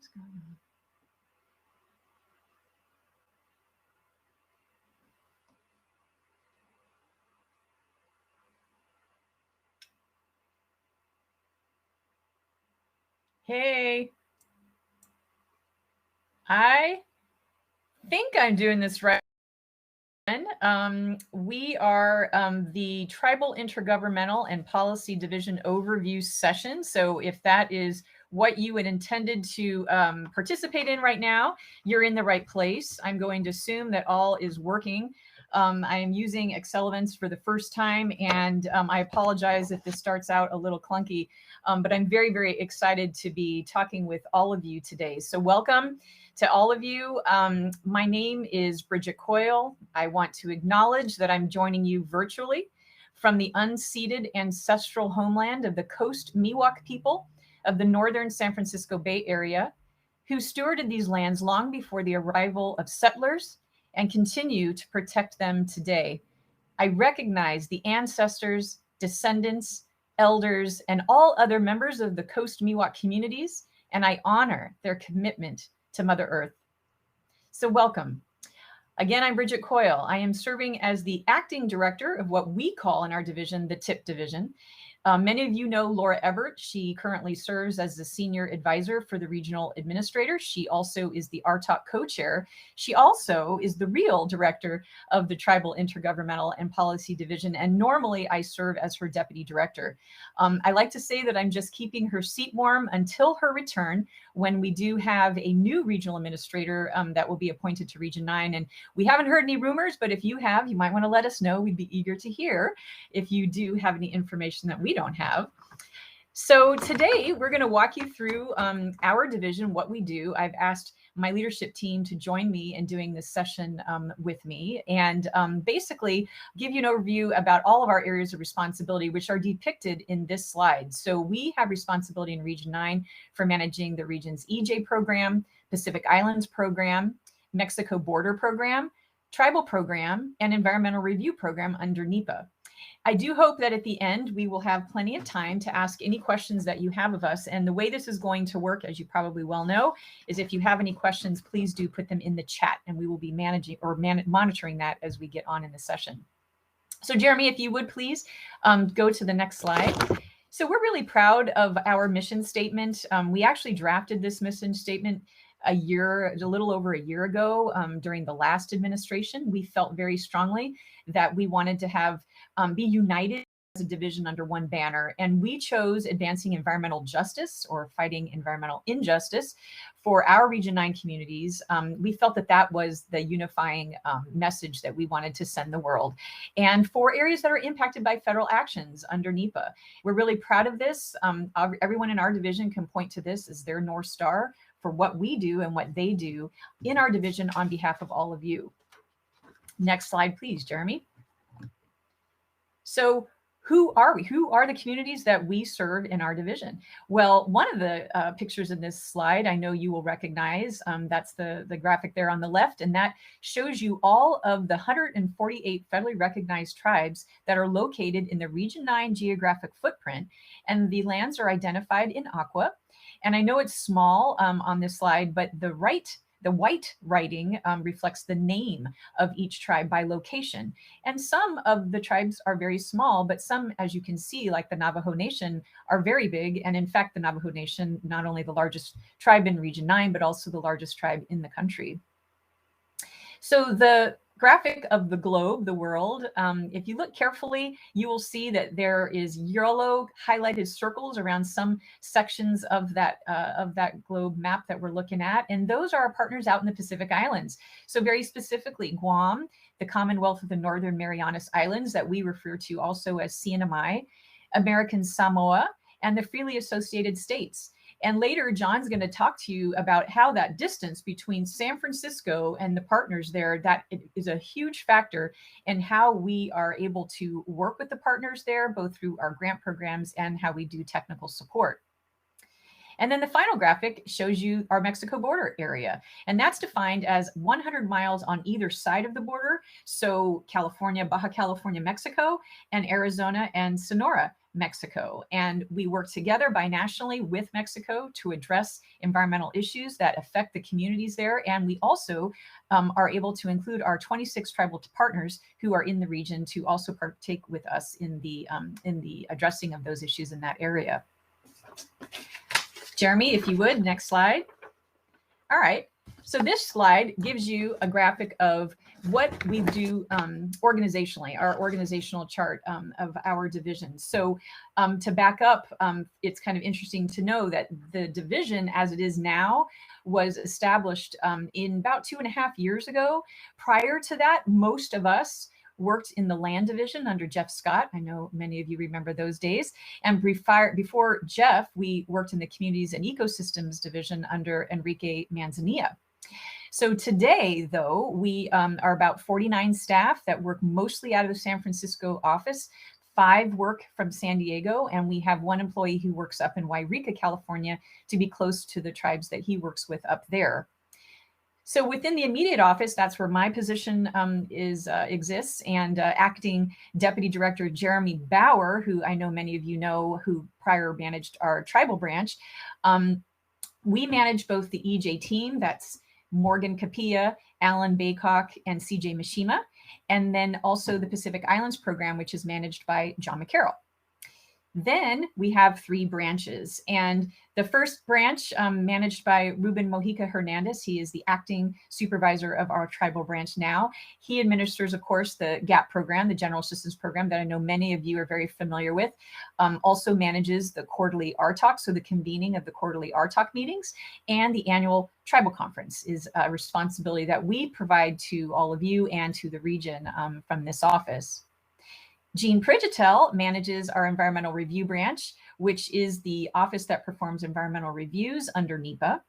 What's going on? Hey, I think I'm doing this right. We are the Tribal Intergovernmental and Policy Division Overview session. So if that is what you had intended to participate in right now, you're in the right place. I'm going to assume that all is working. I am using Excel events for the first time, and I apologize if this starts out a little clunky, but I'm very, very excited to be talking with all of you today. So welcome to all of you. My name is Bridget Coyle. I want to acknowledge that I'm joining you virtually from the unceded ancestral homeland of the Coast Miwok people of the northern San Francisco Bay Area, who stewarded these lands long before the arrival of settlers and continue to protect them today. I recognize the ancestors, descendants, elders, and all other members of the Coast Miwok communities, and I honor their commitment to Mother Earth. So welcome. Again, I'm Bridget Coyle. I am serving as the acting director of what we call in our division, the TIP division. Many of you know Laura Ebert. She currently serves as the senior advisor for the regional administrator. She also is the RTOC co-chair. She also is the real director of the Tribal Intergovernmental and Policy Division. And normally I serve as her deputy director. I like to say that I'm just keeping her seat warm until her return, when we do have a new regional administrator that will be appointed to Region 9. And we haven't heard any rumors, but if you have, you might want to let us know. We'd be eager to hear if you do have any information that we don't have. So today we're going to walk you through our division, what we do. I've asked my leadership team to join me in doing this session with me, and basically give you an overview about all of our areas of responsibility, which are depicted in this slide. So we have responsibility in Region 9 for managing the region's EJ program, Pacific Islands program, Mexico border program, tribal program, and environmental review program under NEPA. I do hope that at the end, we will have plenty of time to ask any questions that you have of us. And the way this is going to work, as you probably well know, is if you have any questions, please do put them in the chat, and we will be managing or monitoring that as we get on in the session. So Jeremy, if you would please go to the next slide. So we're really proud of our mission statement. We actually drafted this mission statement a little over a year ago during the last administration. We felt very strongly that we wanted to have be united as a division under one banner, and we chose advancing environmental justice or fighting environmental injustice for our Region 9 communities. We felt that that was the unifying message that we wanted to send the world. And for areas that are impacted by federal actions under NEPA, we're really proud of this. Everyone in our division can point to this as their North Star for what we do and what they do in our division on behalf of all of you. Next slide, please, Jeremy. So who are we? Who are the communities that we serve in our division? Well, one of the pictures in this slide, I know you will recognize, that's the graphic there on the left, and that shows you all of the 148 federally recognized tribes that are located in the Region 9 geographic footprint, and the lands are identified in aqua. And I know it's small on this slide, but the white writing reflects the name of each tribe by location. And some of the tribes are very small, but some, as you can see, like the Navajo Nation, are very big. And in fact, the Navajo Nation, not only the largest tribe in Region 9, but also the largest tribe in the country. So the graphic of the globe, the world, if you look carefully, you will see that there is yellow highlighted circles around some sections of that globe map that we're looking at. And those are our partners out in the Pacific Islands. So very specifically, Guam, the Commonwealth of the Northern Marianas Islands that we refer to also as CNMI, American Samoa, and the freely associated states. And later, John's going to talk to you about how that distance between San Francisco and the partners there, that is a huge factor in how we are able to work with the partners there, both through our grant programs and how we do technical support. And then the final graphic shows you our Mexico border area, and that's defined as 100 miles on either side of the border. So California, Baja California, Mexico, and Arizona and Sonora, Mexico. And we work together binationally with Mexico to address environmental issues that affect the communities there. And we also are able to include our 26 tribal partners who are in the region to also partake with us in the addressing of those issues in that area. Jeremy, if you would, next slide. All right. So this slide gives you a graphic of what we do organizationally, our organizational chart of our divisions. So to back up, it's kind of interesting to know that the division as it is now was established in about 2.5 years ago. Prior to that, most of us worked in the land division under Jeff Scott. I know many of you remember those days. And before Jeff, we worked in the communities and ecosystems division under Enrique Manzanilla. So today, though, we are about 49 staff that work mostly out of the San Francisco office. 5 work from San Diego, and we have 1 employee who works up in Yreka, California, to be close to the tribes that he works with up there. So within the immediate office, that's where my position exists, and acting Deputy Director Jeremy Bauer, who I know many of you know, who prior managed our tribal branch. We manage both the EJ team, that's Morgan Capilla, Alan Baycock, and CJ Mishima, and then also the Pacific Islands program, which is managed by John McCarroll. Then we have 3 branches, and the first branch managed by Ruben Mojica Hernandez. He is the acting supervisor of our tribal branch now. He administers, of course, the GAP program, the General Assistance Program that I know many of you are very familiar with. Also manages the quarterly RTAC, so the convening of the quarterly RTAC meetings, and the annual tribal conference is a responsibility that we provide to all of you and to the region from this office. Jean Prigitel manages our environmental review branch, which is the office that performs environmental reviews under NEPA.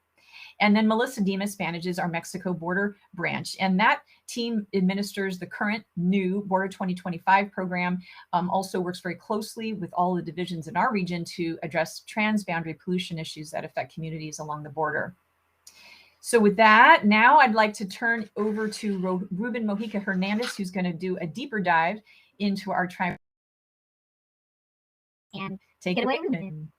And then Melissa Demas manages our Mexico border branch. And that team administers the current new Border 2025 program, also works very closely with all the divisions in our region to address transboundary pollution issues that affect communities along the border. So with that, now I'd like to turn over to Ruben Mojica Hernandez, who's going to do a deeper dive into our tribe. And take it away, Ruben.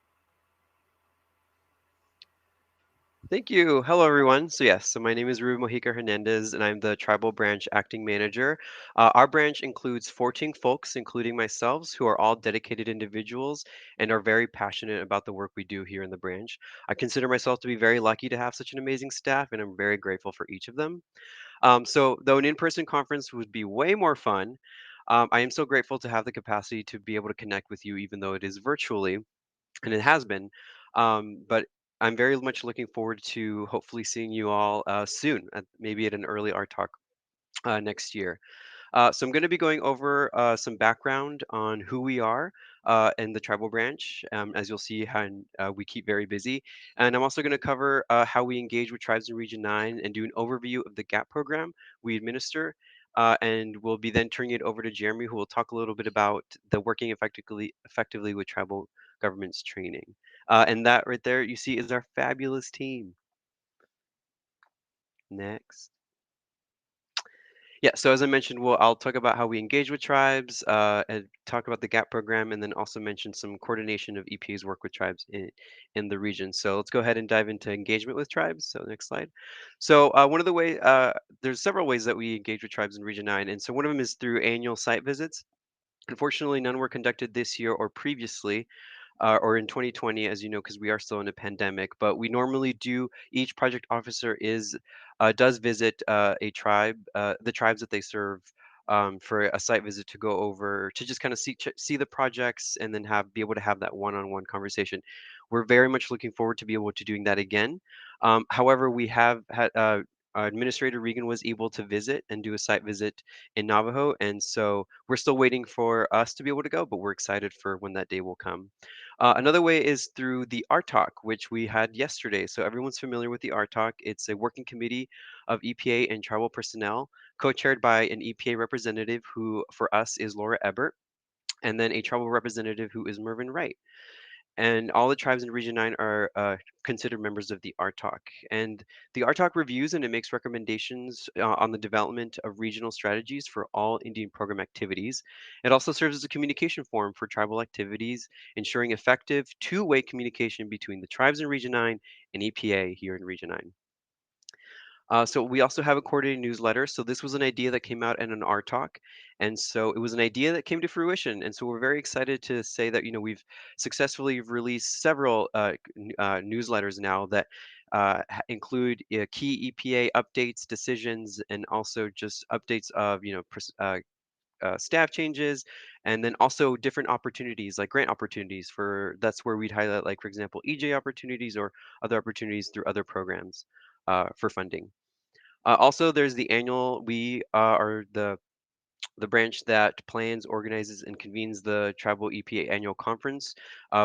Thank you. Hello, everyone. So my name is Ruben Mojica Hernandez, and I'm the Tribal Branch Acting Manager. Our branch includes 14 folks, including myself, who are all dedicated individuals and are very passionate about the work we do here in the branch. I consider myself to be very lucky to have such an amazing staff, and I'm very grateful for each of them. So though an in-person conference would be way more fun, I am so grateful to have the capacity to be able to connect with you, even though it is virtually, and it has been. But I'm very much looking forward to hopefully seeing you all soon, maybe at an early art talk next year. So I'm going to be going over some background on who we are in the tribal branch, as you'll see how we keep very busy. And I'm also going to cover how we engage with tribes in Region 9 and do an overview of the GAP program we administer. And we'll be then turning it over to Jeremy, who will talk a little bit about the working effectively with tribal governments training. And that right there you see is our fabulous team. Next. Yeah, so as I mentioned, I'll talk about how we engage with tribes, and talk about the GAP program, and then also mention some coordination of EPA's work with tribes in the region. So let's go ahead and dive into engagement with tribes. So next slide. So one of the ways, there's several ways that we engage with tribes in Region 9, and so one of them is through annual site visits. Unfortunately, none were conducted this year or previously, or in 2020, as you know, because we are still in a pandemic. But we normally do. Each project officer does visit a tribe, the tribes that they serve, for a site visit to go over to just kind of see the projects and then be able to have that one-on-one conversation. We're very much looking forward to be able to doing that again. However, we have had. Administrator Regan was able to visit and do a site visit in Navajo, and so we're still waiting for us to be able to go, but we're excited for when that day will come. Another way is through the RTAC, which we had yesterday. So everyone's familiar with the RTAC. It's a working committee of EPA and tribal personnel, co-chaired by an EPA representative who, for us, is Laura Ebert, and then a tribal representative who is Mervyn Wright. And all the tribes in Region 9 are considered members of the RTOC. And the RTOC reviews and it makes recommendations on the development of regional strategies for all Indian program activities. It also serves as a communication forum for tribal activities, ensuring effective two-way communication between the tribes in Region 9 and EPA here in Region 9. So we also have a coordinated newsletter. So this was an idea that came out in an R talk, and so it was an idea that came to fruition. And so we're very excited to say that we've successfully released several newsletters now that include key EPA updates, decisions, and also just updates of staff changes, and then also different opportunities like grant opportunities for that's where we'd highlight, like, for example, EJ opportunities or other opportunities through other programs for funding. Also, there's the annual, we are the branch that plans, organizes, and convenes the Tribal EPA Annual Conference.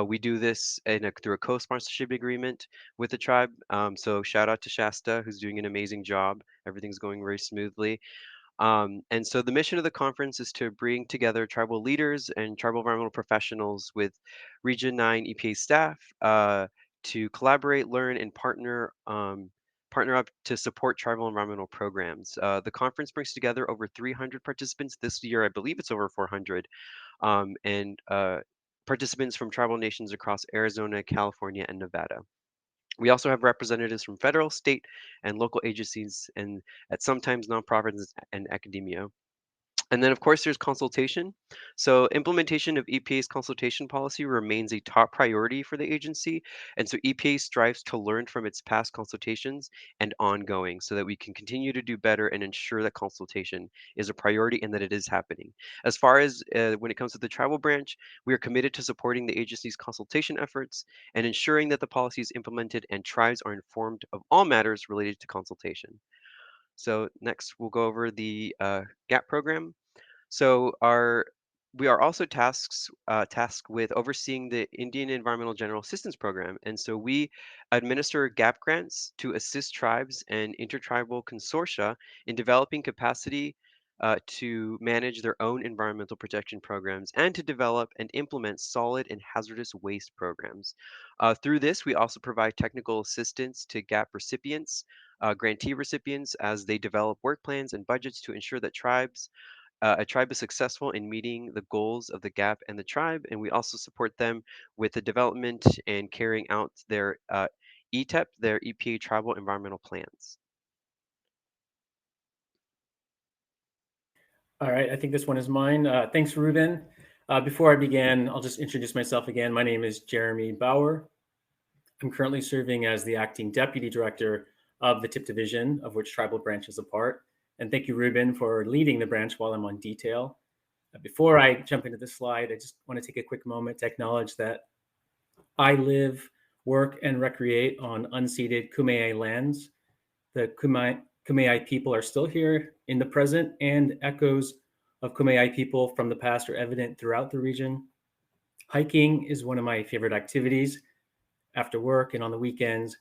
We do this through a co-sponsorship agreement with the tribe. So shout out to Shasta, who's doing an amazing job. Everything's going very smoothly. And so the mission of the conference is to bring together tribal leaders and tribal environmental professionals with Region 9 EPA staff to collaborate, learn, and partner up to support tribal environmental programs. The conference brings together over 300 participants. This year, I believe it's over 400, and participants from tribal nations across Arizona, California, and Nevada. We also have representatives from federal, state, and local agencies, and at sometimes nonprofits and academia. And then, of course, there's consultation. So implementation of EPA's consultation policy remains a top priority for the agency. And so EPA strives to learn from its past consultations and ongoing so that we can continue to do better and ensure that consultation is a priority and that it is happening. As far as when it comes to the tribal branch, we are committed to supporting the agency's consultation efforts and ensuring that the policy is implemented and tribes are informed of all matters related to consultation. So next, we'll go over the GAP program. So we are also tasked with overseeing the Indian Environmental General Assistance Program, and so we administer GAP grants to assist tribes and intertribal consortia in developing capacity to manage their own environmental protection programs and to develop and implement solid and hazardous waste programs. Through this, we also provide technical assistance to GAP recipients, grantee recipients, as they develop work plans and budgets to ensure that a tribe is successful in meeting the goals of the GAP and the tribe, and we also support them with the development and carrying out their ETEP, their EPA Tribal Environmental Plans. All right, I think this one is mine. Thanks, Ruben. Before I begin, I'll just introduce myself again. My name is Jeremy Bauer. I'm currently serving as the acting deputy director of the TIP division, of which Tribal Branch is a part. And thank you, Ruben, for leading the branch while I'm on detail. Before I jump into this slide, I just want to take a quick moment to acknowledge that I live, work, and recreate on unceded Kumeyaay lands. The Kumeyaay people are still here in the present, and echoes of Kumeyaay people from the past are evident throughout the region. Hiking is one of my favorite activities after work and on the weekends.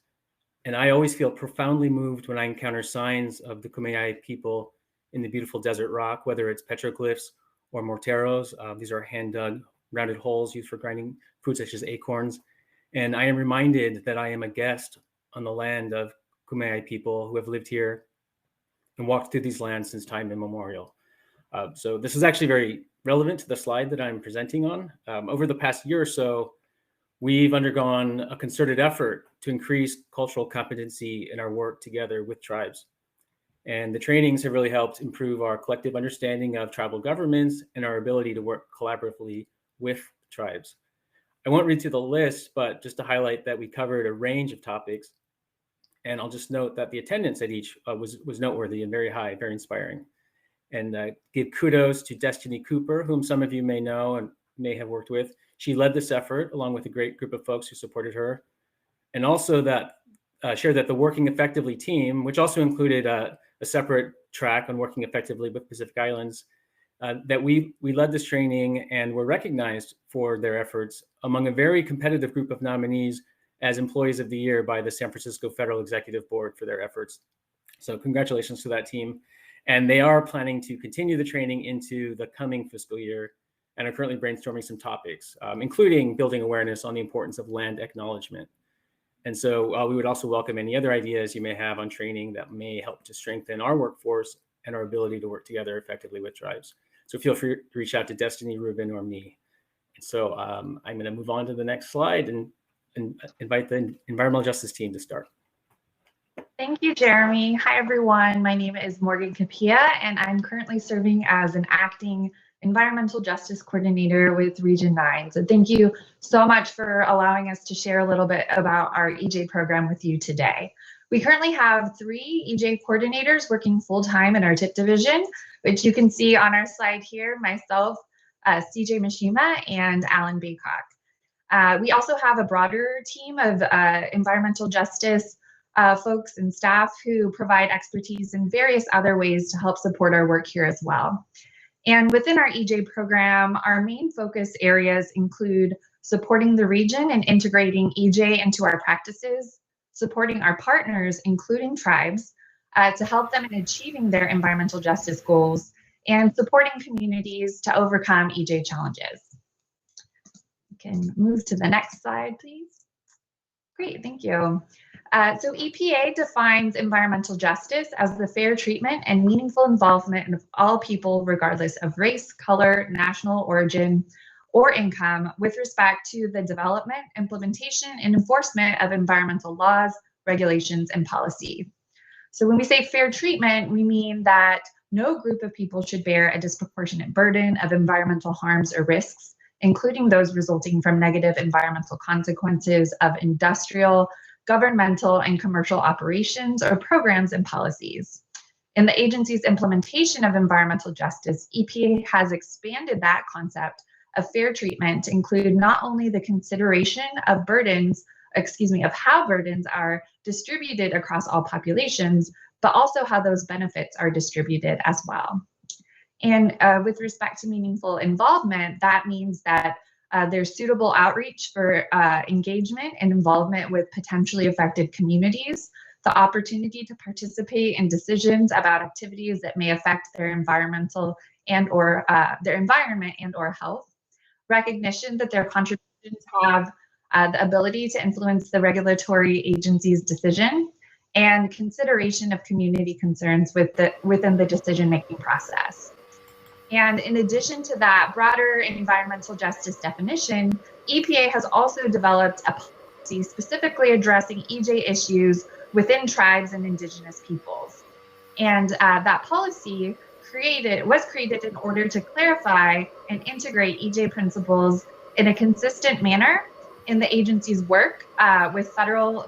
And I always feel profoundly moved when I encounter signs of the Kumeyaay people in the beautiful desert rock, whether it's petroglyphs or morteros. These are hand-dug, rounded holes used for grinding food such as acorns. And I am reminded that I am a guest on the land of Kumeyaay people who have lived here and walked through these lands since time immemorial. So this is actually very relevant to the slide that I'm presenting on. Over the past year or so, we've undergone a concerted effort to increase cultural competency in our work together with tribes. And the trainings have really helped improve our collective understanding of tribal governments and our ability to work collaboratively with tribes. I won't read through the list, but just to highlight that we covered a range of topics. And I'll just note that the attendance at each was noteworthy and very high, very inspiring. And give kudos to Destiny Cooper, whom some of you may know and may have worked with. She led this effort along with a great group of folks who supported her. And also that shared that the Working Effectively team, which also included a separate track on working effectively with Pacific Islands, that we led this training and were recognized for their efforts among a very competitive group of nominees as Employees of the Year by the San Francisco Federal Executive Board for their efforts. So congratulations to that team. And they are planning to continue the training into the coming fiscal year. and are currently brainstorming some topics, including building awareness on the importance of land acknowledgement. And so we would also welcome any other ideas you may have on training that may help to strengthen our workforce and our ability to work together effectively with tribes. So feel free to reach out to Destiny, Ruben, or me. And so I'm going to move on to the next slide and invite the environmental justice team to start. Thank you, Jeremy. Hi, everyone. My name is Morgan Capia, and I'm currently serving as an acting environmental justice coordinator with Region 9. So thank you so much for allowing us to share a little bit about our EJ program with you today. We currently have 3 EJ coordinators working full-time in our TIP division, which you can see on our slide here, myself, CJ Mishima, and Alan Baycock. We also have a broader team of environmental justice folks and staff who provide expertise in various other ways to help support our work here as well. And within our EJ program, our main focus areas include supporting the region and integrating EJ into our practices, supporting our partners, including tribes, to help them in achieving their environmental justice goals, and supporting communities to overcome EJ challenges. We can move to the next slide, please. Great, thank you. So EPA defines environmental justice as the fair treatment and meaningful involvement of all people, regardless of race, color, national origin, or income, with respect to the development, implementation, and enforcement of environmental laws, regulations, and policy. So when we say fair treatment, we mean that no group of people should bear a disproportionate burden of environmental harms or risks, including those resulting from negative environmental consequences of industrial, governmental, and commercial operations or programs and policies. In the agency's implementation of environmental justice, EPA has expanded that concept of fair treatment to include not only the consideration of how burdens are distributed across all populations, but also how those benefits are distributed as well. And with respect to meaningful involvement, that means that there's suitable outreach for engagement and involvement with potentially affected communities, the opportunity to participate in decisions about activities that may affect their environmental and/or their environment and/or health, recognition that their contributions have the ability to influence the regulatory agency's decision, and consideration of community concerns within the decision-making process. And in addition to that broader environmental justice definition, EPA has also developed a policy specifically addressing EJ issues within tribes and indigenous peoples. And that policy was created in order to clarify and integrate EJ principles in a consistent manner in the agency's work with federally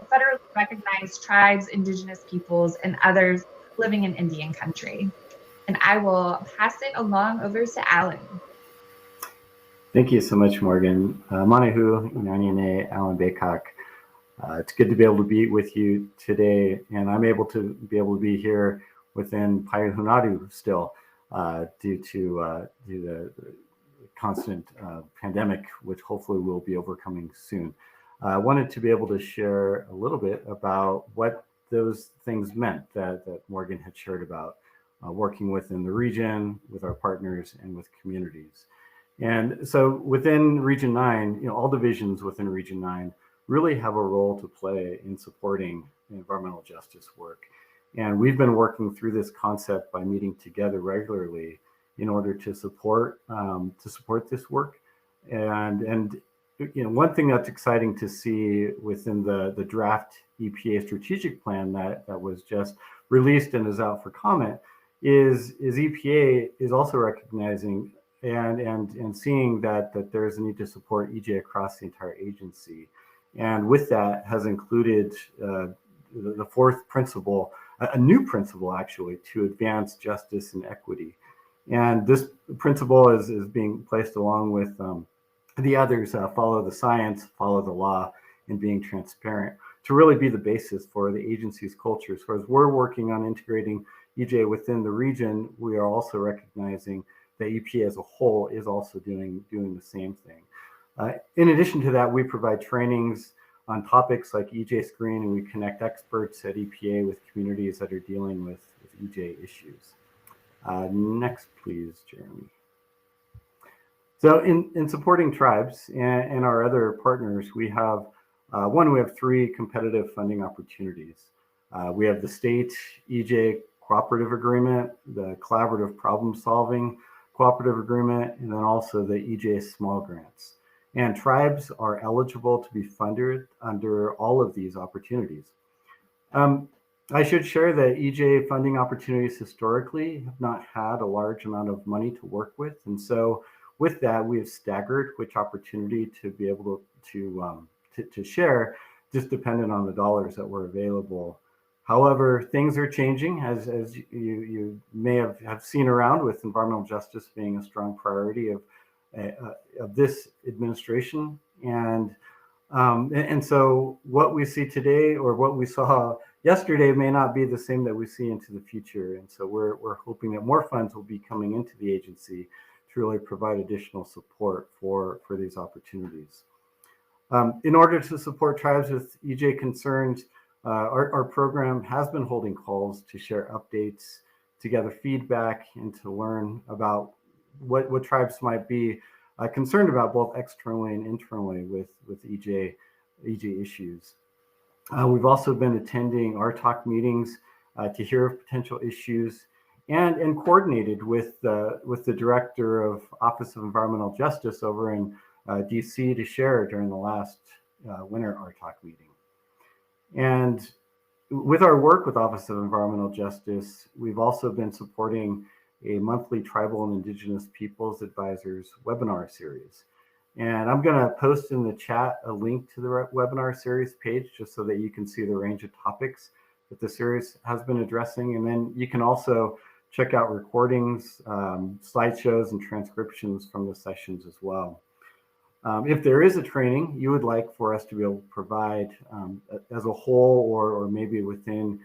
recognized tribes, indigenous peoples, and others living in Indian country. And I will pass it along over to Alan. Thank you so much, Morgan. Manahu, Inanyane, Alan Baycock. It's good to be able to be with you today, and I'm able to be here within Payahunadu still due to the constant pandemic, which hopefully we'll be overcoming soon. I wanted to be able to share a little bit about what those things meant that Morgan had shared about. Working within the region, with our partners, and with communities. And so within Region 9, all divisions within Region 9 really have a role to play in supporting environmental justice work. And we've been working through this concept by meeting together regularly in order to support this work. And one thing that's exciting to see within the draft EPA strategic plan that was just released and is out for comment is EPA is also recognizing and seeing that there's a need to support EJ across the entire agency. And with that has included the fourth principle, a new principle actually, to advance justice and equity. And this principle is being placed along with the others, follow the science, follow the law, and being transparent, to really be the basis for the agency's culture. So as we're working on integrating EJ within the region, we are also recognizing that EPA as a whole is also doing the same thing. In addition to that, we provide trainings on topics like EJ Screen, and we connect experts at EPA with communities that are dealing with EJ issues. Next, please, Jeremy. So in supporting tribes and our other partners, we have we have 3 competitive funding opportunities. We have the state EJ cooperative agreement, the collaborative problem solving cooperative agreement, and then also the EJ small grants. And tribes are eligible to be funded under all of these opportunities. I should share that EJ funding opportunities historically have not had a large amount of money to work with. And so with that, we have staggered which opportunity to be able to share, just dependent on the dollars that were available. However, things are changing, as you may have seen around, with environmental justice being a strong priority of this administration. And so what we see today, or what we saw yesterday, may not be the same that we see into the future. And so we're hoping that more funds will be coming into the agency to really provide additional support for these opportunities. In order to support tribes with EJ concerns, our program has been holding calls to share updates, to gather feedback, and to learn about what tribes might be concerned about, both externally and internally, with EJ issues. We've also been attending our talk meetings to hear of potential issues, and coordinated with the Director of Office of Environmental Justice over in DC to share during the last winter RTAC meeting. And with our work with Office of Environmental Justice, we've also been supporting a monthly Tribal and Indigenous Peoples Advisors webinar series. And I'm going to post in the chat a link to the webinar series page, just so that you can see the range of topics that the series has been addressing. And then you can also check out recordings, slideshows, and transcriptions from the sessions as well. If there is a training you would like for us to be able to provide as a whole, or maybe within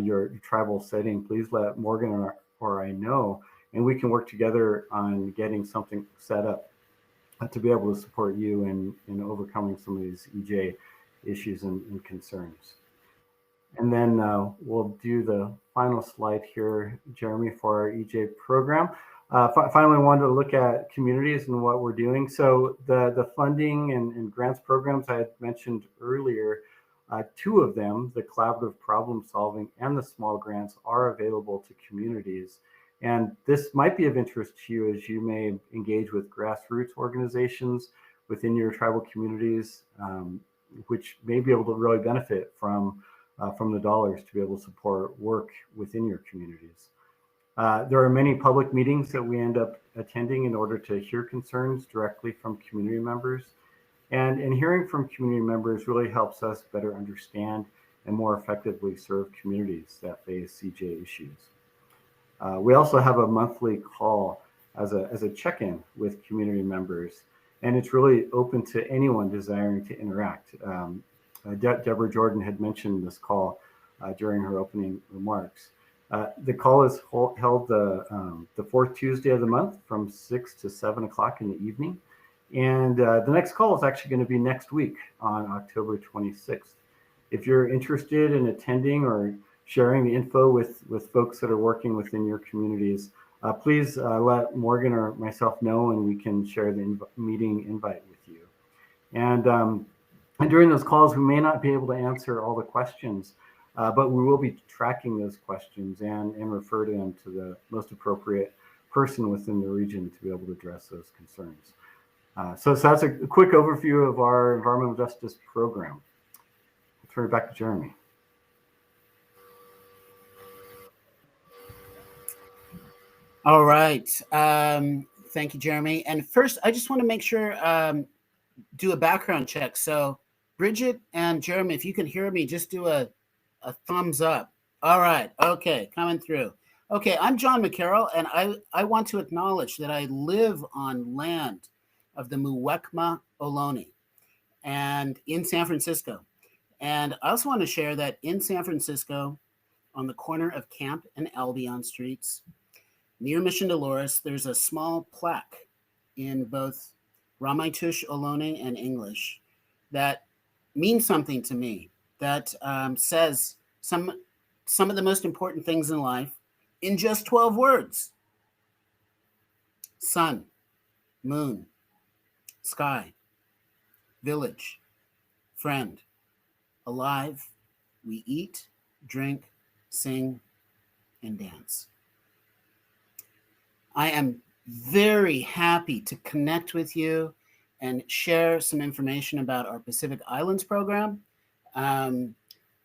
your tribal setting, please let Morgan or I know, and we can work together on getting something set up to be able to support you in overcoming some of these EJ issues and concerns. And then we'll do the final slide here, Jeremy, for our EJ program. Finally, I wanted to look at communities and what we're doing. So the funding and grants programs I had mentioned earlier, 2 of them, the collaborative problem solving and the small grants, are available to communities. And this might be of interest to you, as you may engage with grassroots organizations within your tribal communities, which may be able to really benefit from the dollars to be able to support work within your communities. There are many public meetings that we end up attending in order to hear concerns directly from community members. And hearing from community members really helps us better understand and more effectively serve communities that face CJ issues. We also have a monthly call as a check-in with community members, and it's really open to anyone desiring to interact. Deborah Jordan had mentioned this call during her opening remarks. The call is held the 4th Tuesday of the month from 6 to 7 o'clock in the evening. And the next call is actually going to be next week on October 26th. If you're interested in attending or sharing the info with folks that are working within your communities, please let Morgan or myself know, and we can share the meeting invite with you. And during those calls, we may not be able to answer all the questions, but we will be tracking those questions and refer to them to the most appropriate person within the region to be able to address those concerns. So that's a quick overview of our environmental justice program. I'll turn it back to Jeremy. All right. Thank you, Jeremy. And first, I just want to make sure, do a background check. So Bridget and Jeremy, if you can hear me, just do a thumbs up. All right. Okay. Coming through. Okay. I'm John McCarroll, and I want to acknowledge that I live on land of the Muwekma Ohlone and in San Francisco. And I also want to share that in San Francisco, on the corner of Camp and Albion Streets, near Mission Dolores, there's a small plaque in both Ramaytush Ohlone and English that means something to me, that says some of the most important things in life in just 12 words. Sun, moon, sky, village, friend, alive. We eat, drink, sing, and dance. I am very happy to connect with you and share some information about our Pacific Islands program.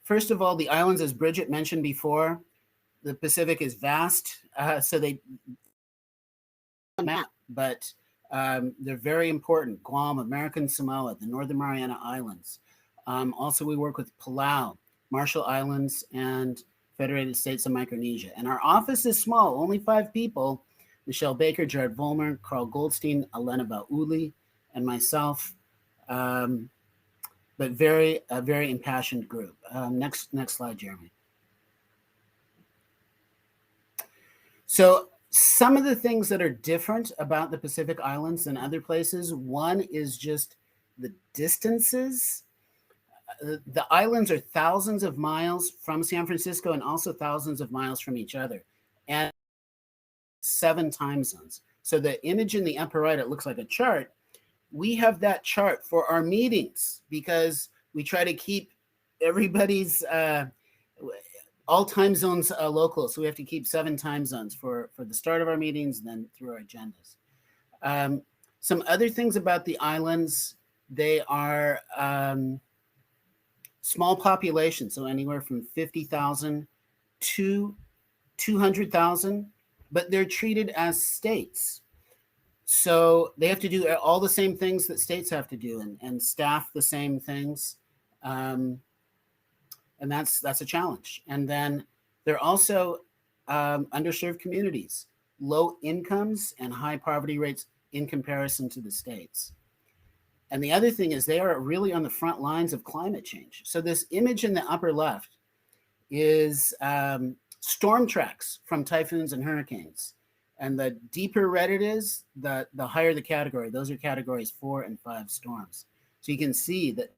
First of all, the islands, as Bridget mentioned before, the Pacific is vast, so they map, but they're very important. Guam, American Samoa, the Northern Mariana Islands. Also, we work with Palau, Marshall Islands, and Federated States of Micronesia. And our office is small, only 5 people: Michelle Baker, Jared Volmer, Carl Goldstein, Elena Bauli, and myself. But a very impassioned group. Next slide, Jeremy. So some of the things that are different about the Pacific Islands than other places, one is just the distances. The islands are thousands of miles from San Francisco and also thousands of miles from each other, and 7 time zones. So the image in the upper right, it looks like a chart. We have that chart for our meetings because we try to keep everybody's all time zones local. So we have to keep 7 time zones for the start of our meetings and then through our agendas. Some other things about the islands, they are small population, so anywhere from 50,000 to 200,000, but they're treated as states. So they have to do all the same things that states have to do and staff the same things. And that's a challenge. And then they're also underserved communities, low incomes and high poverty rates in comparison to the states. And the other thing is they are really on the front lines of climate change. So this image in the upper left is storm tracks from typhoons and hurricanes. And the deeper red it is, the higher the category. Those are categories 4 and 5 storms. So you can see that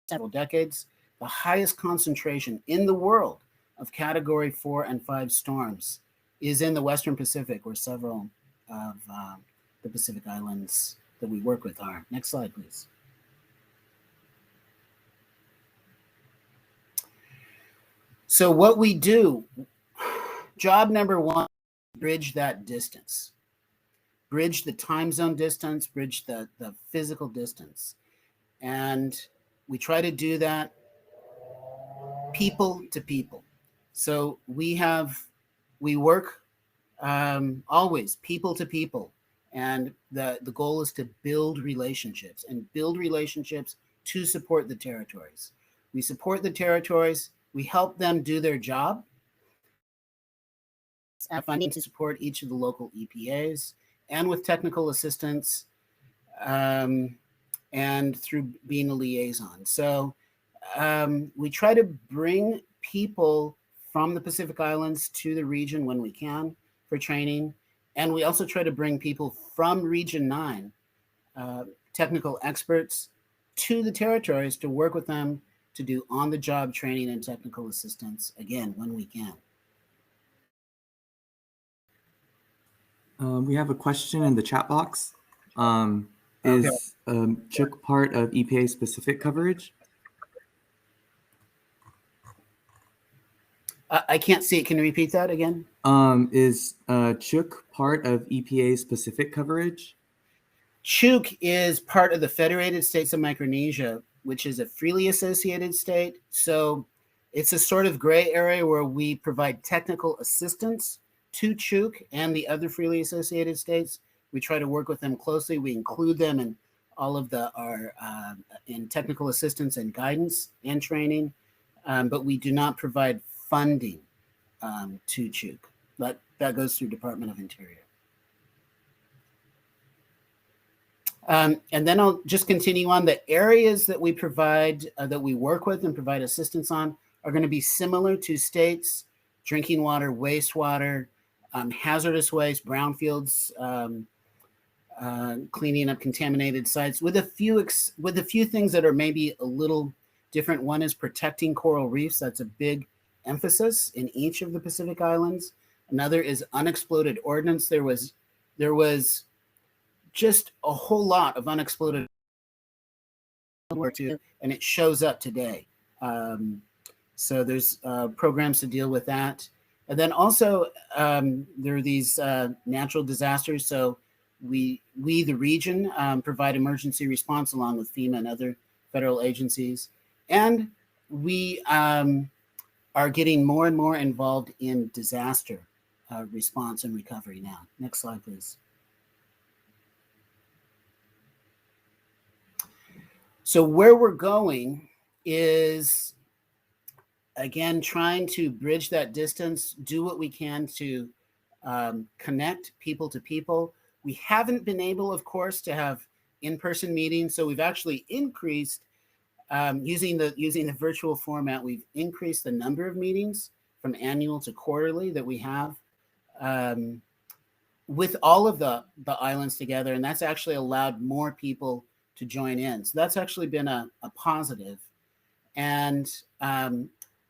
several decades, the highest concentration in the world of category 4 and 5 storms is in the Western Pacific, where several of the Pacific Islands that we work with are. Next slide, please. So what we do, job number 1, bridge that distance. Bridge the time zone distance, bridge the physical distance. And we try to do that people to people. So we work always people to people. And the goal is to build relationships to support the territories. We support the territories, we help them do their job, and funding to support each of the local EPAs, and with technical assistance, and through being a liaison. So we try to bring people from the Pacific Islands to the region when we can for training. And we also try to bring people from Region 9, technical experts, to the territories to work with them to do on-the-job training and technical assistance, again, when we can. We have a question in the chat box. Is CHOOK part of EPA specific coverage? I can't see it. Can you repeat that again? Is CHOOK part of EPA specific coverage? CHOOK is part of the Federated States of Micronesia, which is a freely associated state. So it's a sort of gray area where we provide technical assistance to CHOOK and the other freely associated states. We try to work with them closely. We include them in all of our in technical assistance and guidance and training, but we do not provide funding to CHOOK. That goes through Department of Interior. And then I'll just continue on. The areas that we provide, that we work with and provide assistance on are going to be similar to states: drinking water, wastewater, hazardous waste, brownfields, cleaning up contaminated sites, with a few things that are maybe a little different. One is protecting coral reefs. That's a big emphasis in each of the Pacific Islands. Another is unexploded ordnance. There was just a whole lot of unexploded work too, and it shows up today. So there's programs to deal with that. And then also there are these natural disasters. So we the region, provide emergency response along with FEMA and other federal agencies. And we are getting more and more involved in disaster response and recovery now. Next slide, please. So where we're going is, again, trying to bridge that distance, do what we can to connect people to people. We haven't been able, of course, to have in-person meetings. So we've actually increased, using the virtual format, we've increased the number of meetings from annual to quarterly that we have with all of the islands together. And that's actually allowed more people to join in. So that's actually been a positive. And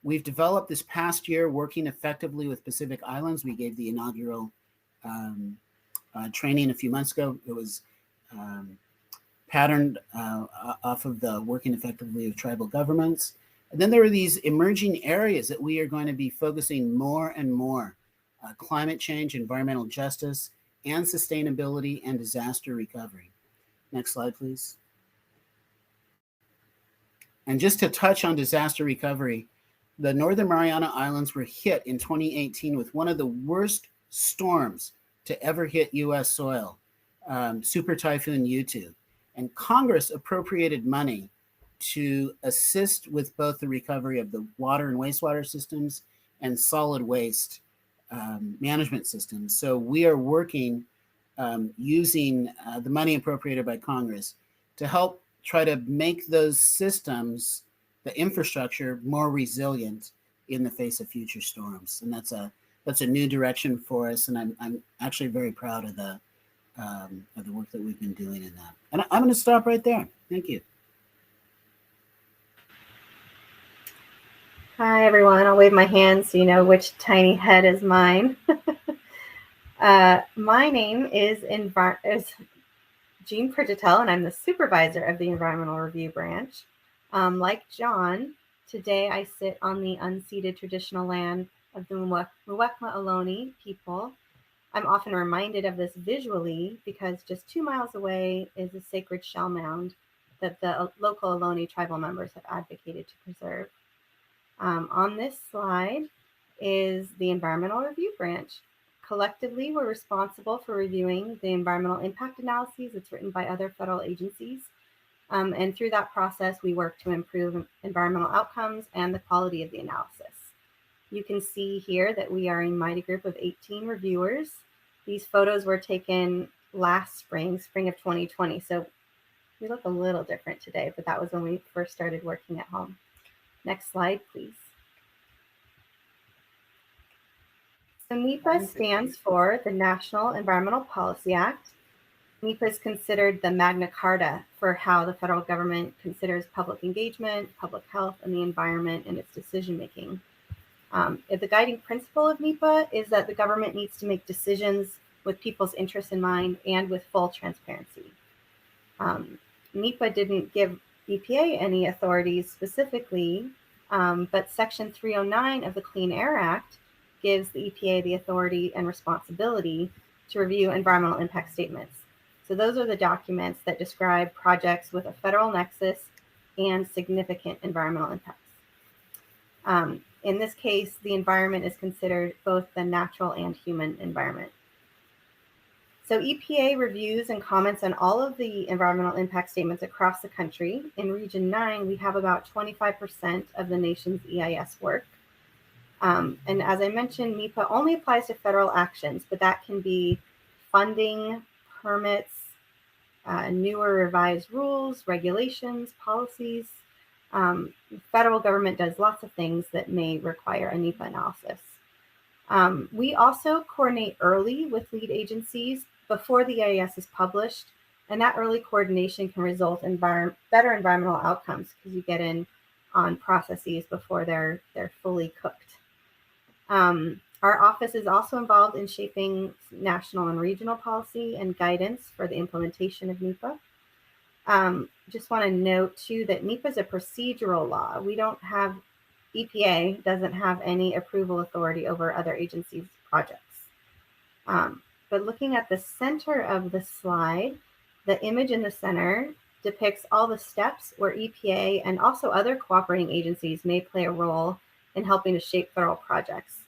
we've developed this past year working effectively with Pacific Islands. We gave the inaugural training a few months ago. It was patterned off of the working effectively with tribal governments. And then there are these emerging areas that we are going to be focusing more and more: climate change, environmental justice, and sustainability and disaster recovery. Next slide, please. And just to touch on disaster recovery, the Northern Mariana Islands were hit in 2018 with one of the worst storms to ever hit U.S. soil, Super Typhoon U2. And Congress appropriated money to assist with both the recovery of the water and wastewater systems and solid waste management systems. So we are working using the money appropriated by Congress to help try to make those systems, the infrastructure, more resilient in the face of future storms. And that's a new direction for us. And I'm actually very proud of the work that we've been doing in that. And I'm going to stop right there. Thank you. Hi, everyone. I'll wave my hand so you know which tiny head is mine. My name is Jean Pridgetel, and I'm the supervisor of the Environmental Review Branch. Like John, today I sit on the unceded traditional land of the Muwekma Ohlone people. I'm often reminded of this visually because just 2 miles away is a sacred shell mound that the local Ohlone tribal members have advocated to preserve. On this slide is the Environmental Review Branch. Collectively, we're responsible for reviewing the environmental impact analyses that's written by other federal agencies. And through that process, we work to improve environmental outcomes and the quality of the analysis. You can see here that we are a mighty group of 18 reviewers. These photos were taken last spring of 2020. So we look a little different today, but that was when we first started working at home. Next slide, please. So NEPA stands for the National Environmental Policy Act. NEPA is considered the Magna Carta for how the federal government considers public engagement, public health, and the environment in its decision-making. The guiding principle of NEPA is that the government needs to make decisions with people's interests in mind and with full transparency. NEPA didn't give EPA any authorities specifically, but Section 309 of the Clean Air Act gives the EPA the authority and responsibility to review environmental impact statements. So those are the documents that describe projects with a federal nexus and significant environmental impacts. In this case, the environment is considered both the natural and human environment. So EPA reviews and comments on all of the environmental impact statements across the country. In Region 9, we have about 25% of the nation's EIS work. And as I mentioned, NEPA only applies to federal actions, but that can be funding, permits, newer revised rules, regulations, policies. The federal government does lots of things that may require a NEPA analysis. We also coordinate early with lead agencies before the EIS is published, and that early coordination can result in better environmental outcomes because you get in on processes before they're fully cooked. Our office is also involved in shaping national and regional policy and guidance for the implementation of NEPA. Just want to note too that NEPA is a procedural law. We don't have, EPA doesn't have any approval authority over other agencies' projects. But looking at the center of the slide, the image in the center depicts all the steps where EPA and also other cooperating agencies may play a role in helping to shape federal projects.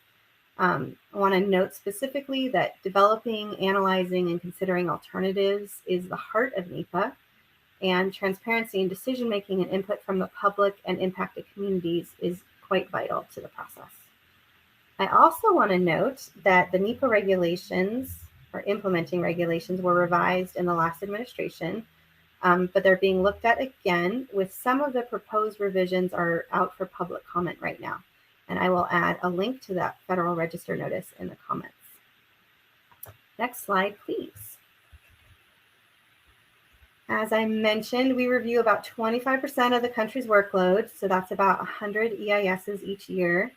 I want to note specifically that developing, analyzing, and considering alternatives is the heart of NEPA, and transparency in decision-making and input from the public and impacted communities is quite vital to the process. I also want to note that the NEPA regulations or implementing regulations were revised in the last administration, but they're being looked at again with some of the proposed revisions are out for public comment right now. And I will add a link to that Federal Register notice in the comments. Next slide, please. As I mentioned, we review about 25% of the country's workload, so that's about 100 EISs each year.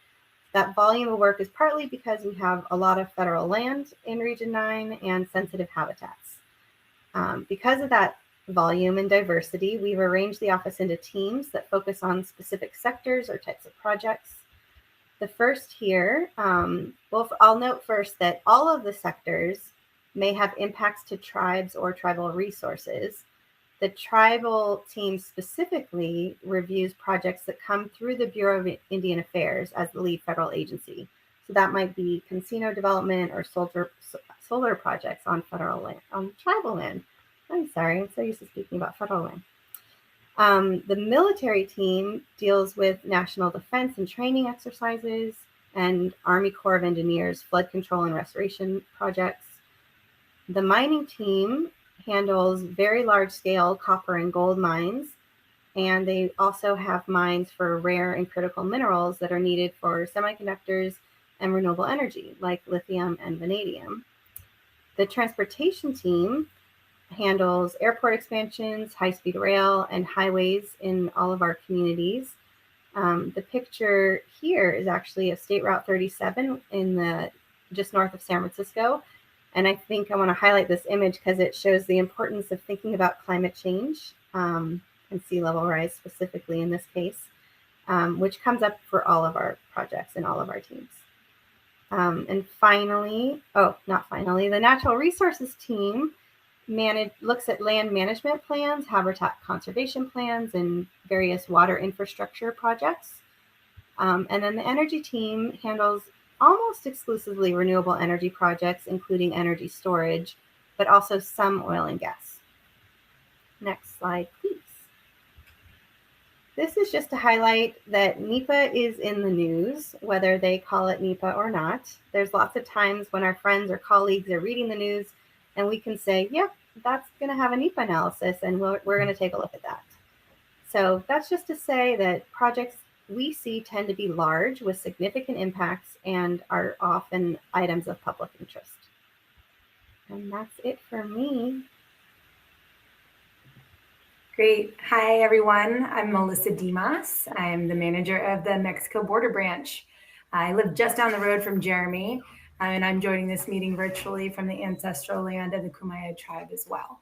That volume of work is partly because we have a lot of federal land in Region 9 and sensitive habitats. Because of that volume and diversity, we've arranged the office into teams that focus on specific sectors or types of projects. The first here, I'll note first that all of the sectors may have impacts to tribes or tribal resources. The tribal team specifically reviews projects that come through the Bureau of Indian Affairs as the lead federal agency. So that might be casino development or solar projects on federal land, on tribal land. I'm sorry, I'm so used to speaking about federal land. The military team deals with national defense and training exercises, and Army Corps of Engineers flood control and restoration projects. The mining team handles very large-scale copper and gold mines, and they also have mines for rare and critical minerals that are needed for semiconductors and renewable energy, like lithium and vanadium. The transportation team handles airport expansions, high-speed rail, and highways in all of our communities. The picture here is actually of State Route 37 just north of San Francisco. And I think I want to highlight this image because it shows the importance of thinking about climate change and sea level rise specifically in this case, which comes up for all of our projects and all of our teams. And finally, the natural resources team looks at land management plans, habitat conservation plans, and various water infrastructure projects. And then the energy team handles almost exclusively renewable energy projects, including energy storage, but also some oil and gas. Next slide, please. This is just to highlight that NEPA is in the news, whether they call it NEPA or not. There's lots of times when our friends or colleagues are reading the news and we can say, yep, that's going to have a NEPA analysis, and we're going to take a look at that. So that's just to say that projects we see tend to be large with significant impacts and are often items of public interest. And that's it for me. Great. Hi, everyone. I'm Melissa Dimas. I'm the manager of the Mexico Border Branch. I live just down the road from Jeremy, and I'm joining this meeting virtually from the ancestral land of the Kumeyaay tribe as well.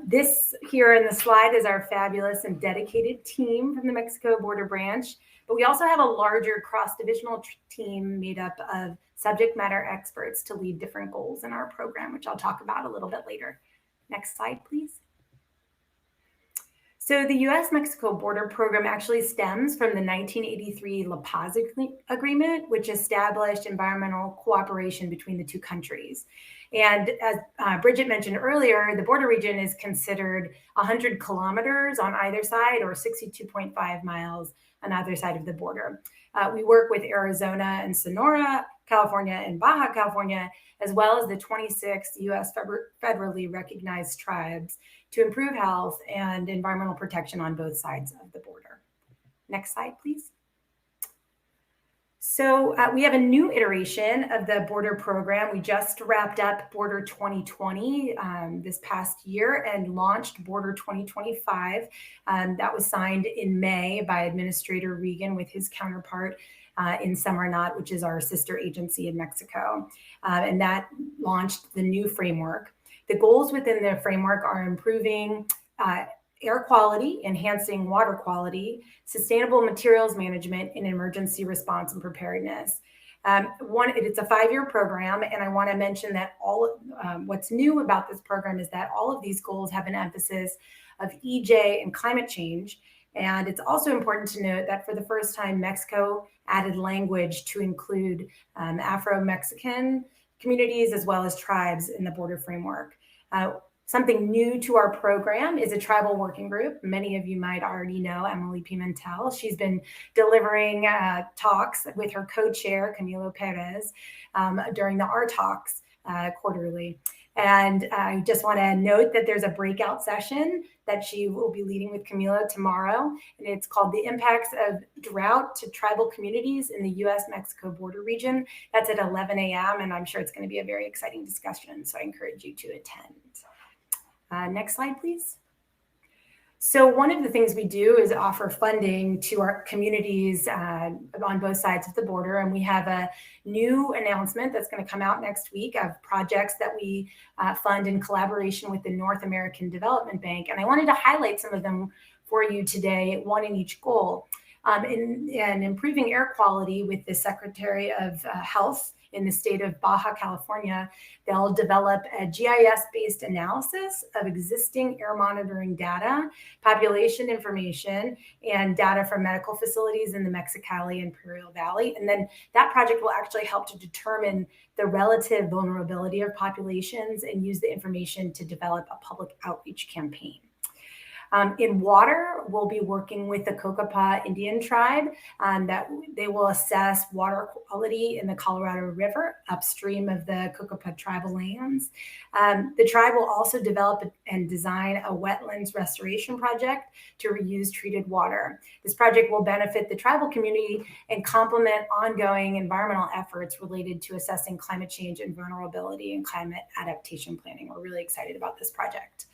This here in the slide is our fabulous and dedicated team from the Mexico Border Branch, but we also have a larger cross-divisional team made up of subject matter experts to lead different goals in our program, which I'll talk about a little bit later. Next slide, please. So the U.S.-Mexico border program actually stems from the 1983 La Paz Agreement, which established environmental cooperation between the two countries. And as Bridget mentioned earlier, the border region is considered 100 kilometers on either side or 62.5 miles on either side of the border. We work with Arizona and Sonora, California and Baja California, as well as the 26 U.S. federally recognized tribes to improve health and environmental protection on both sides of the border. Next slide, please. So we have a new iteration of the border program. We just wrapped up Border 2020 this past year and launched Border 2025. That was signed in May by Administrator Regan with his counterpart in Semarnat, which is our sister agency in Mexico. And that launched the new framework. The goals within the framework are improving air quality, enhancing water quality, sustainable materials management, and emergency response and preparedness. It's a 5-year program, and I want to mention that what's new about this program is that all of these goals have an emphasis of EJ and climate change. And it's also important to note that for the first time, Mexico added language to include Afro-Mexican communities as well as tribes in the border framework. Something new to our program is a tribal working group. Many of you might already know Emily Pimentel. She's been delivering talks with her co-chair, Camilo Perez, during the R Talks quarterly. And I just want to note that there's a breakout session that she will be leading with Camilo tomorrow. And it's called The Impacts of Drought to Tribal Communities in the US-Mexico Border Region. That's at 11 a.m. And I'm sure it's going to be a very exciting discussion. So I encourage you to attend. Next slide, please. So one of the things we do is offer funding to our communities on both sides of the border. And we have a new announcement that's going to come out next week of projects that we fund in collaboration with the North American Development Bank. And I wanted to highlight some of them for you today, one in each goal. In improving air quality with the Secretary of Health in the state of Baja California, they'll develop a GIS-based analysis of existing air monitoring data, population information, and data from medical facilities in the Mexicali and Imperial Valley. And then that project will actually help to determine the relative vulnerability of populations and use the information to develop a public outreach campaign. In water, we'll be working with the Cocopah Indian tribe that they will assess water quality in the Colorado River upstream of the Cocopah tribal lands. The tribe will also develop and design a wetlands restoration project to reuse treated water. This project will benefit the tribal community and complement ongoing environmental efforts related to assessing climate change and vulnerability and climate adaptation planning. We're really excited about this project.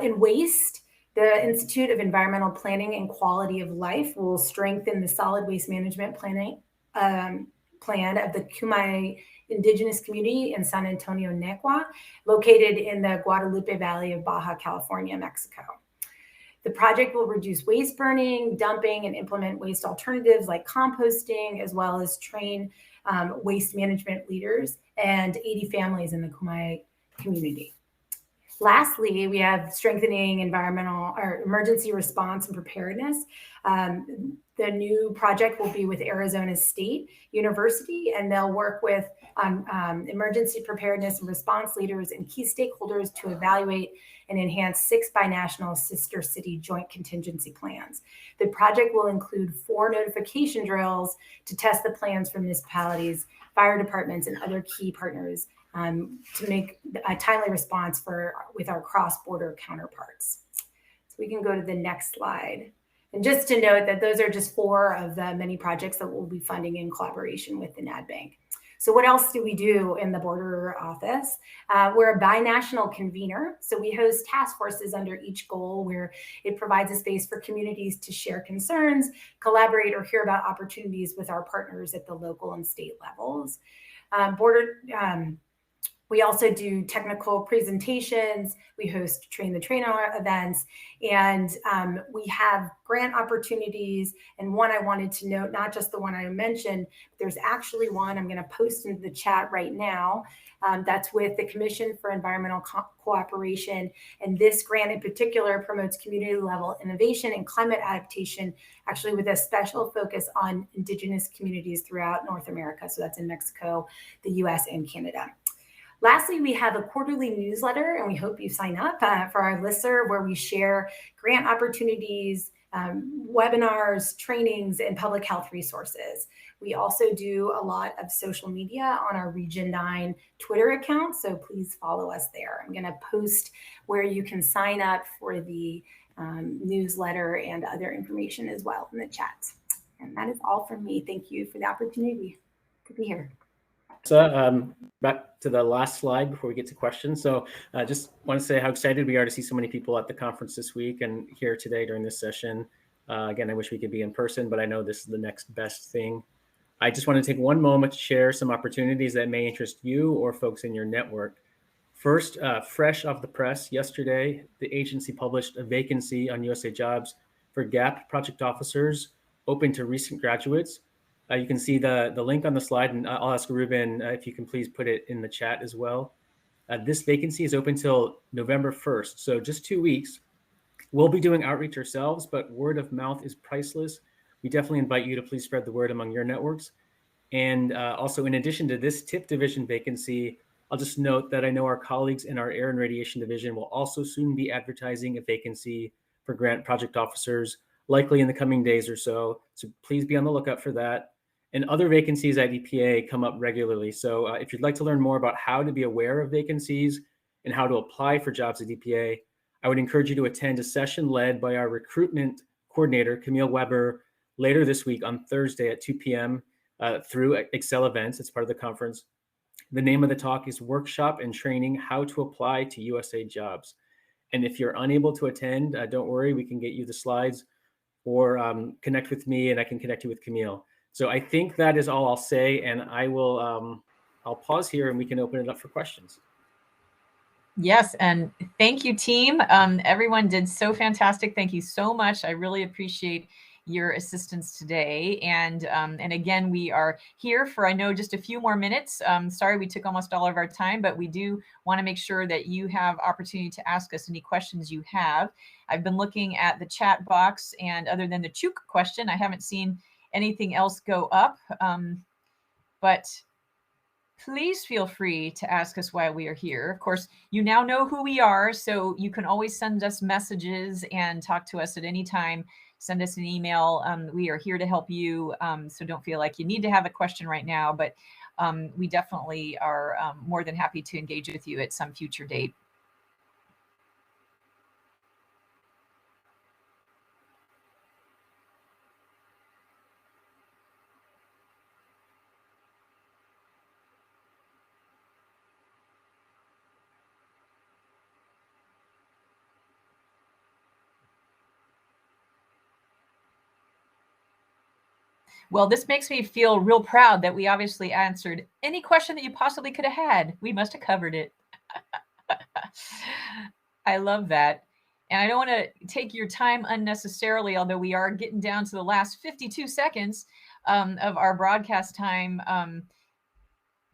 In waste, the Institute of Environmental Planning and Quality of Life will strengthen the solid waste management plan of the Kumai Indigenous community in San Antonio, Necua, located in the Guadalupe Valley of Baja California, Mexico. The project will reduce waste burning, dumping, and implement waste alternatives like composting, as well as train waste management leaders and 80 families in the Kumai community. Lastly, we have strengthening environmental or emergency response and preparedness. The new project will be with Arizona State University, and they'll work with emergency preparedness and response leaders and key stakeholders to evaluate and enhance 6 binational sister city joint contingency plans. The project will include 4 notification drills to test the plans for municipalities, fire departments, and other key partners to make a timely response with our cross-border counterparts. So we can go to the next slide. And just to note that those are just 4 of the many projects that we'll be funding in collaboration with the NAD Bank. So what else do we do in the border office? We're a binational convener. So we host task forces under each goal where it provides a space for communities to share concerns, collaborate, or hear about opportunities with our partners at the local and state levels. We also do technical presentations. We host train the trainer events, and we have grant opportunities. And one I wanted to note, not just the one I mentioned, but there's actually one I'm going to post into the chat right now. That's with the Commission for Environmental Cooperation. And this grant in particular promotes community level innovation and climate adaptation, actually with a special focus on Indigenous communities throughout North America. So that's in Mexico, the US, and Canada. Lastly, we have a quarterly newsletter, and we hope you sign up for our listserv, where we share grant opportunities, webinars, trainings, and public health resources. We also do a lot of social media on our Region 9 Twitter account, so please follow us there. I'm going to post where you can sign up for the newsletter and other information as well in the chat. And that is all from me. Thank you for the opportunity to be here. So back to the last slide before we get to questions. So just want to say how excited we are to see so many people at the conference this week and here today during this session. Again, I wish we could be in person, but I know this is the next best thing. I just want to take one moment to share some opportunities that may interest you or folks in your network. First, fresh off the press, yesterday, the agency published a vacancy on USA Jobs for GAP project officers open to recent graduates. You can see the link on the slide, and I'll ask Ruben if you can please put it in the chat as well. This vacancy is open till November 1st, so just 2 weeks. We'll be doing outreach ourselves, but word of mouth is priceless. We definitely invite you to please spread the word among your networks. And also, in addition to this TIP division vacancy, I'll just note that I know our colleagues in our air and radiation division will also soon be advertising a vacancy for grant project officers, likely in the coming days or so. So please be on the lookout for that. And other vacancies at EPA come up regularly. So if you'd like to learn more about how to be aware of vacancies and how to apply for jobs at EPA, I would encourage you to attend a session led by our recruitment coordinator, Camille Weber, later this week on Thursday at 2 p.m. Through Excel Events. It's part of the conference. The name of the talk is Workshop and Training, How to Apply to USA Jobs. And if you're unable to attend, don't worry, we can get you the slides, or connect with me and I can connect you with Camille. So I think that is all I'll say, and I will, I'll pause here and we can open it up for questions. Yes, and thank you, team. Everyone did so fantastic. Thank you so much. I really appreciate your assistance today. And again, we are here for, I know, just a few more minutes. Sorry, we took almost all of our time, but we do want to make sure that you have opportunity to ask us any questions you have. I've been looking at the chat box, and other than the Chuk question, I haven't seen anything else go up. But please feel free to ask us why we are here. Of course, you now know who we are, so you can always send us messages and talk to us at any time. Send us an email. We are here to help you, so don't feel like you need to have a question right now, but we definitely are more than happy to engage with you at some future date. Well, this makes me feel real proud that we obviously answered any question that you possibly could have had. We must have covered it. I love that. And I don't want to take your time unnecessarily, although we are getting down to the last 52 seconds of our broadcast time.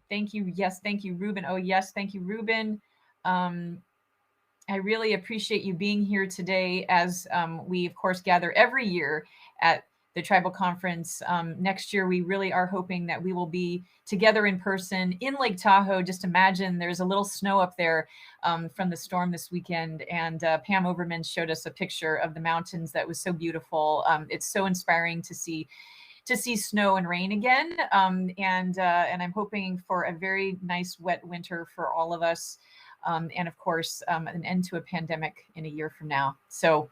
Thank you. Yes, thank you, Ruben. Oh, yes, thank you, Ruben. I really appreciate you being here today, as we, of course, gather every year at the Tribal Conference. Next year, we really are hoping that we will be together in person in Lake Tahoe. Just imagine there's a little snow up there from the storm this weekend. And Pam Overman showed us a picture of the mountains that was so beautiful. It's so inspiring to see snow and rain again. And I'm hoping for a very nice wet winter for all of us. And of course, an end to a pandemic in a year from now. So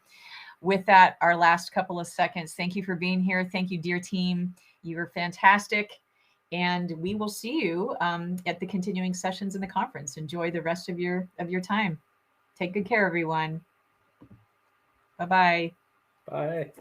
with that, our last couple of seconds, thank you for being here. Thank you, dear team. You were fantastic. And we will see you at the continuing sessions in the conference. Enjoy the rest of your time. Take good care, everyone. Bye-bye. Bye.